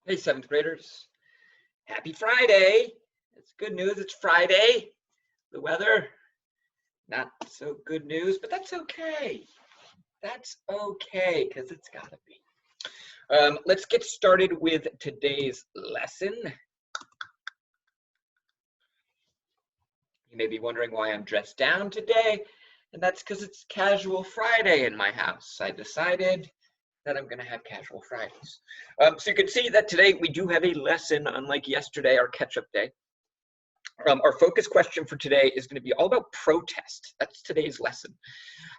Hey, seventh graders. Happy Friday. It's good news. It's Friday. The weather, not so good news, but that's okay. That's okay, because it's got to be. Let's get started with today's lesson. You may be wondering why I'm dressed down today, and that's because it's Casual Friday in my house. I decided that I'm going to have Casual Fridays. So you can see that today we do have a lesson, unlike yesterday, our catch-up day. Our focus question for today is going to be all about protest. That's today's lesson.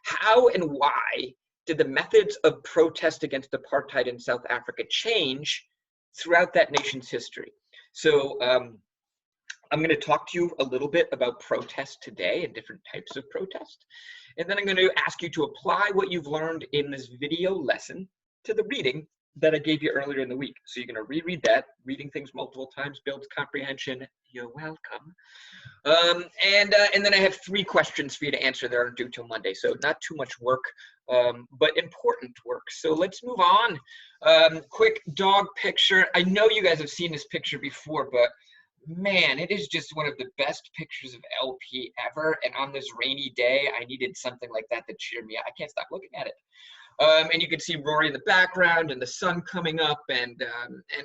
How and why did the methods of protest against apartheid in South Africa change throughout that nation's history? So I'm going to talk to you a little bit about protest today and different types of protest. And then I'm going to ask you to apply what you've learned in this video lesson to the reading that I gave you earlier in the week. So you're going to reread that. Reading things multiple times builds comprehension. You're welcome. And then I have 3 questions for you to answer that aren't due till Monday. So not too much work, but important work. So let's move on. Quick dog picture. I know you guys have seen this picture before, but man, it is just one of the best pictures of LP ever. And on this rainy day, I needed something like that to cheer me up. I can't stop looking at it. And you can see Rory in the background and the sun coming up, and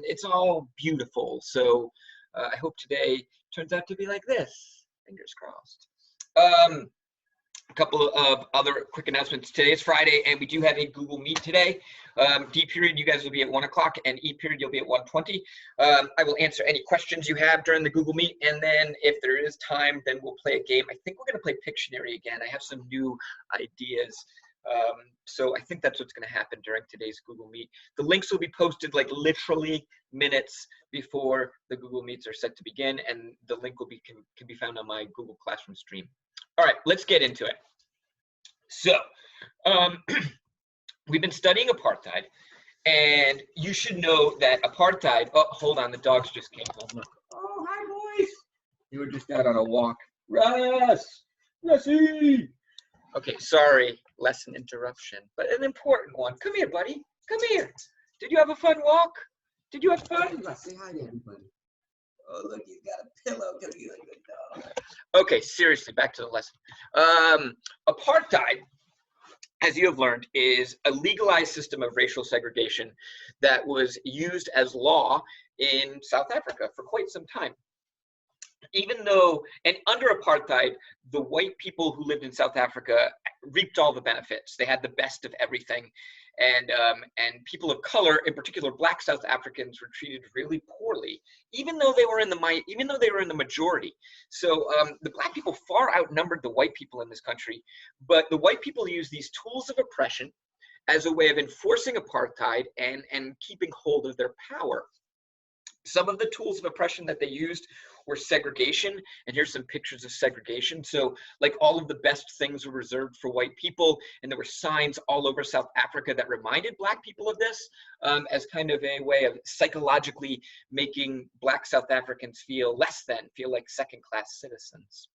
it's all beautiful. So I hope today turns out to be like this. Fingers crossed. A couple of other quick announcements. Today is Friday, and we do have a Google Meet today. D period, you guys will be at 1 o'clock, and E period, you'll be at 1:20. I will answer any questions you have during the Google Meet, and then if there is time, then we'll play a game. I think we're going to play Pictionary again. I have some new ideas. So I think that's what's going to happen during today's Google Meet. The links will be posted like literally minutes before the Google Meets are set to begin, and the link will be can be found on my Google Classroom stream. All right, let's get into it. So we've been studying apartheid, and you should know that apartheid, oh, hold on, the dogs just came home. Look. Oh, hi, boys. You were just out on a walk. Russie. Okay, sorry, lesson interruption, but an important one. Come here, buddy. Come here. Did you have a fun walk? Did you have fun? Say hi to everybody. Oh, look, he's got a pillow because he's a good dog. Okay, seriously, back to the lesson. Apartheid, as you have learned, is a legalized system of racial segregation that was used as law in South Africa for quite some time. Even though, and under apartheid, the white people who lived in South Africa reaped all the benefits. They had the best of everything, and people of color, in particular Black South Africans, were treated really poorly, even though they were in the majority. So the Black people far outnumbered the white people in this country, but the white people used these tools of oppression as a way of enforcing apartheid and keeping hold of their power. Some of the tools of oppression that they used were segregation, and here's some pictures of segregation. So like all of the best things were reserved for white people, and there were signs all over South Africa that reminded Black people of this as kind of a way of psychologically making Black South Africans feel less than, feel like second-class citizens.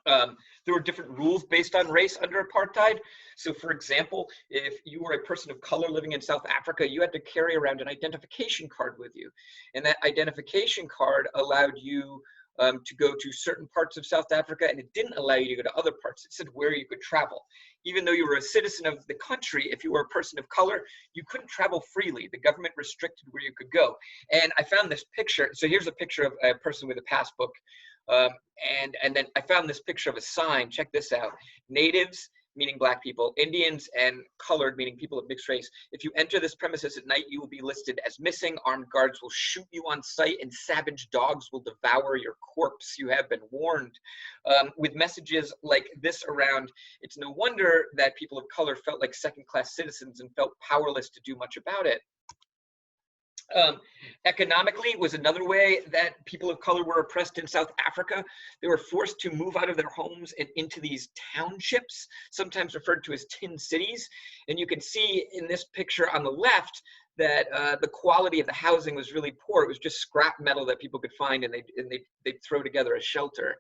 There were different rules based on race under apartheid. So for example, if you were a person of color living in South Africa, you had to carry around an identification card with you. And that identification card allowed you to go to certain parts of South Africa, and it didn't allow you to go to other parts. It said where you could travel. Even though you were a citizen of the country, if you were a person of color, you couldn't travel freely. The government restricted where you could go. And I found this picture. So here's a picture of a person with a passbook. And then I found this picture of a sign. Check this out. Natives, meaning Black people, Indians, and colored, meaning people of mixed race. If you enter this premises at night, you will be listed as missing. Armed guards will shoot you on sight, and savage dogs will devour your corpse. You have been warned. With messages like this around, it's no wonder that people of color felt like second-class citizens and felt powerless to do much about it. Economically was another way that people of color were oppressed in South Africa. They were forced to move out of their homes and into these townships, sometimes referred to as tin cities. And you can see in this picture on the left that the quality of the housing was really poor. It was just scrap metal that people could find, and they'd throw together a shelter.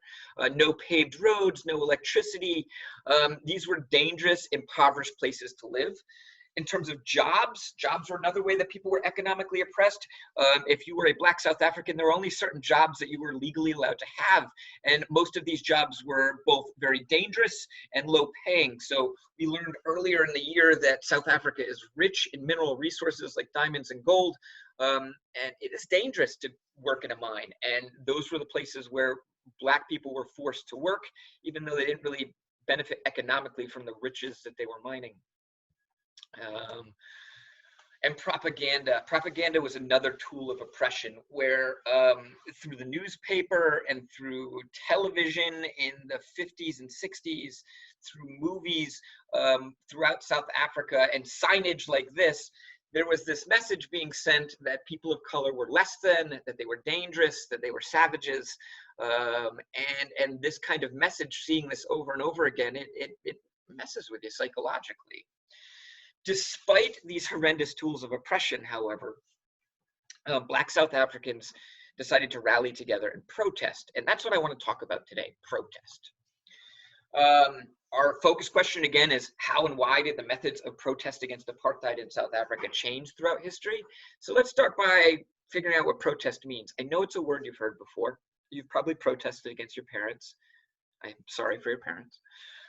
No paved roads, no electricity. These were dangerous, impoverished places to live. In terms of jobs, jobs were another way that people were economically oppressed. If you were a Black South African, there were only certain jobs that you were legally allowed to have. And most of these jobs were both very dangerous and low paying. So we learned earlier in the year that South Africa is rich in mineral resources like diamonds and gold. And it is dangerous to work in a mine. And those were the places where Black people were forced to work, even though they didn't really benefit economically from the riches that they were mining. And propaganda. Propaganda was another tool of oppression where through the newspaper and through television in the 50s and 60s, through movies throughout South Africa and signage like this, there was this message being sent that people of color were less than, that they were dangerous, that they were savages. And this kind of message, seeing this over and over again, it messes with you psychologically. Despite these horrendous tools of oppression, however, Black South Africans decided to rally together and protest. And that's what I want to talk about today, protest. Our focus question again is how and why did the methods of protest against apartheid in South Africa change throughout history? So let's start by figuring out what protest means. I know it's a word you've heard before. You've probably protested against your parents. I'm sorry for your parents.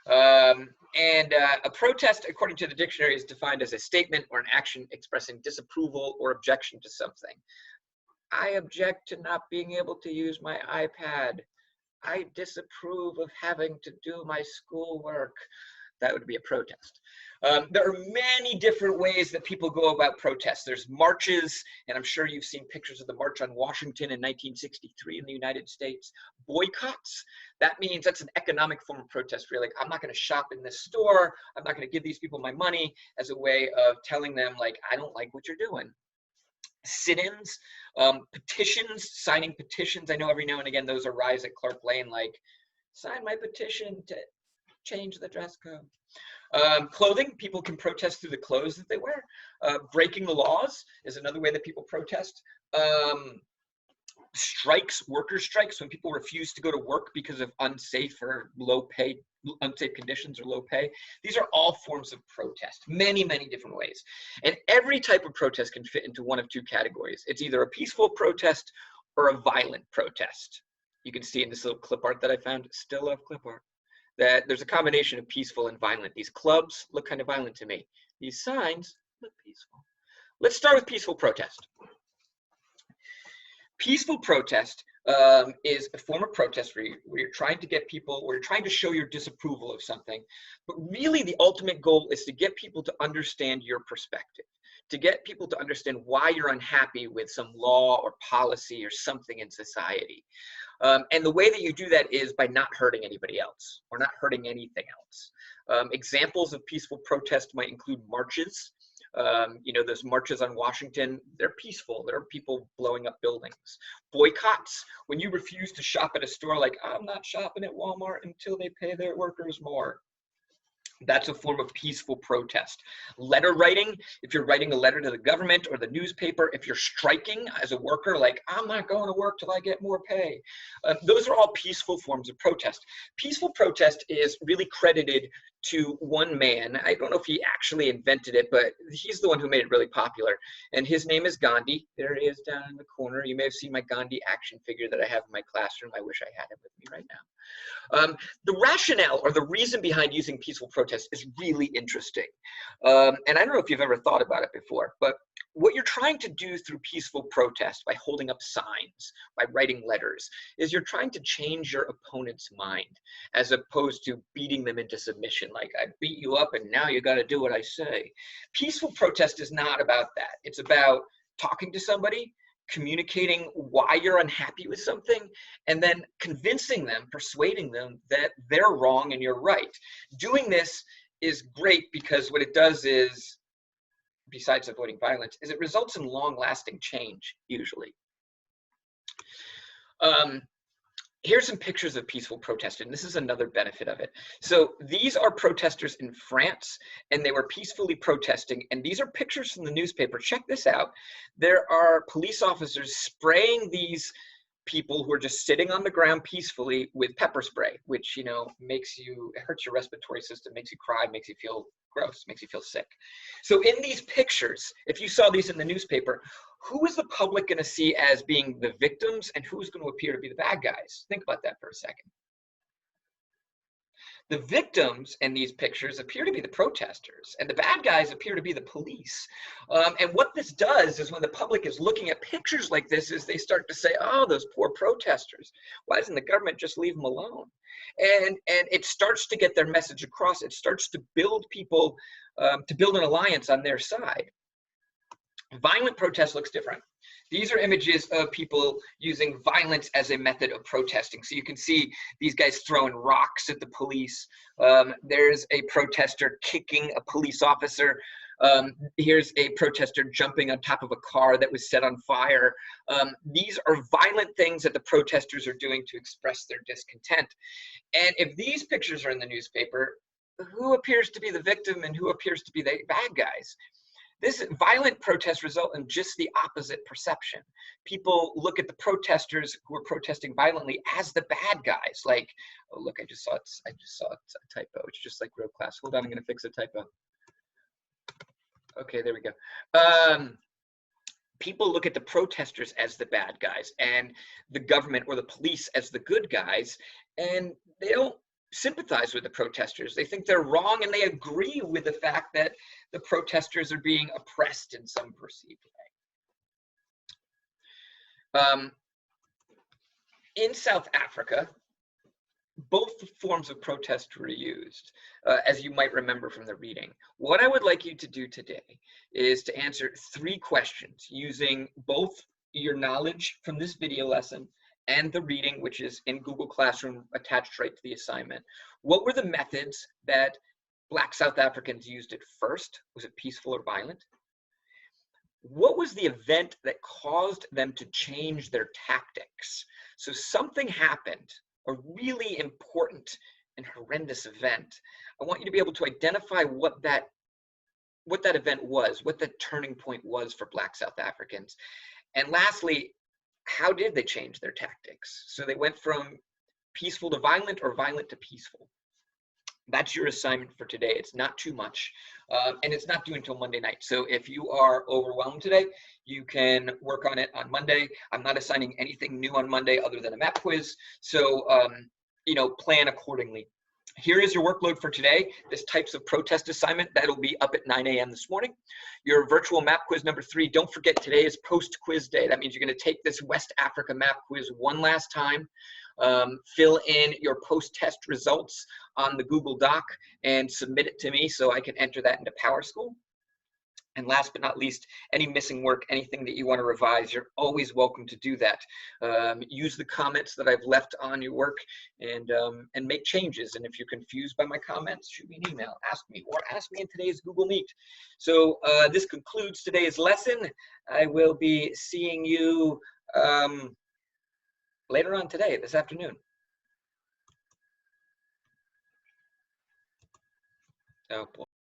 A protest, according to the dictionary, is defined as a statement or an action expressing disapproval or objection to something. I object to not being able to use my iPad. I disapprove of having to do my schoolwork. That would be a protest. There are many different ways that people go about protests. There's marches, and I'm sure you've seen pictures of the March on Washington in 1963 in the United States. Boycotts, that means that's an economic form of protest where you're like, I'm not going to shop in this store. I'm not going to give these people my money, as a way of telling them, like, I don't like what you're doing. Sit-ins, petitions, signing petitions. I know every now and again those arise at Clark Lane, like, sign my petition to change the dress code. Clothing, people can protest through the clothes that they wear. Breaking the laws is another way that people protest. Strikes, worker strikes, when people refuse to go to work because of unsafe conditions or low pay. These are all forms of protest, many, many different ways. And every type of protest can fit into one of two categories. It's either a peaceful protest or a violent protest. You can see in this little clip art that I found, still love clip art, that there's a combination of peaceful and violent. These clubs look kind of violent to me. These signs look peaceful. Let's start with peaceful protest. Peaceful protest is a form of protest where you're trying to get people, where you're trying to show your disapproval of something, but really the ultimate goal is to get people to understand your perspective, to get people to understand why you're unhappy with some law or policy or something in society. And the way that you do that is by not hurting anybody else or not hurting anything else. Examples of peaceful protest might include marches. You know, those marches on Washington, they're peaceful. There are people blowing up buildings. Boycotts, when you refuse to shop at a store, like, I'm not shopping at Walmart until they pay their workers more. That's a form of peaceful protest. Letter writing, if you're writing a letter to the government or the newspaper, if you're striking as a worker, like, I'm not going to work till I get more pay. Those are all peaceful forms of protest. Peaceful protest is really credited to one man. I don't know if he actually invented it, but he's the one who made it really popular. And his name is Gandhi. There he is down in the corner. You may have seen my Gandhi action figure that I have in my classroom. I wish I had it with me right now. The rationale or the reason behind using peaceful protest is really interesting. And I don't know if you've ever thought about it before, but what you're trying to do through peaceful protest by holding up signs, by writing letters, is you're trying to change your opponent's mind as opposed to beating them into submission. Like, I beat you up and now you got to do what I say. Peaceful protest is not about that. It's about talking to somebody, communicating why you're unhappy with something, and then convincing them, persuading them that they're wrong and you're right. Doing this is great because what it does is, besides avoiding violence, is it results in long-lasting change, usually. Here's some pictures of peaceful protest, and this is another benefit of it. So these are protesters in France, and they were peacefully protesting, and these are pictures from the newspaper. Check this out. There are police officers spraying these people who are just sitting on the ground peacefully with pepper spray, which, you know, it hurts your respiratory system, makes you cry, makes you feel gross, makes you feel sick. So in these pictures, if you saw these in the newspaper, who is the public going to see as being the victims and who's going to appear to be the bad guys? Think about that for a second. The victims in these pictures appear to be the protesters, and the bad guys appear to be the police. And what this does is when the public is looking at pictures like this, is they start to say, oh, those poor protesters. Why doesn't the government just leave them alone? And it starts to get their message across. It starts to build people, to build an alliance on their side. Violent protest looks different. These are images of people using violence as a method of protesting. So you can see these guys throwing rocks at the police. There's a protester kicking a police officer. Here's a protester jumping on top of a car that was set on fire. These are violent things that the protesters are doing to express their discontent. And if these pictures are in the newspaper, who appears to be the victim and who appears to be the bad guys? This violent protests result in just the opposite perception. People look at the protesters who are protesting violently as the bad guys. Like, oh look, I just saw a typo. It's just like real class. Hold on, I'm gonna fix a typo. Okay, there we go. People look at the protesters as the bad guys and the government or the police as the good guys, and they don't sympathize with the protesters. They think they're wrong, and they agree with the fact that the protesters are being oppressed in some perceived way. In South Africa, both forms of protest were used, as you might remember from the reading. What I would like you to do today is to answer 3 questions using both your knowledge from this video lesson and the reading, which is in Google Classroom attached right to the assignment. What were the methods that Black South Africans used at first? Was it peaceful or violent? What was the event that caused them to change their tactics? So something happened, a really important and horrendous event. I want you to be able to identify what that event was, what the turning point was for Black South Africans. And lastly, how did they change their tactics? So they went from peaceful to violent or violent to peaceful. That's your assignment for today. It's not too much, and it's not due until Monday night. So if you are overwhelmed today, you can work on it on Monday. I'm not assigning anything new on Monday other than a map quiz. So, you know, plan accordingly. Here is your workload for today. This types of protest assignment, that'll be up at 9 a.m. this morning. Your virtual map quiz number 3, don't forget today is post-quiz day. That means you're gonna take this West Africa map quiz one last time, fill in your post-test results on the Google Doc and submit it to me so I can enter that into PowerSchool. And last but not least, any missing work, anything that you want to revise, you're always welcome to do that. Use the comments that I've left on your work and make changes. And if you're confused by my comments, shoot me an email, ask me in today's Google Meet. So this concludes today's lesson. I will be seeing you later on today, this afternoon. Oh boy.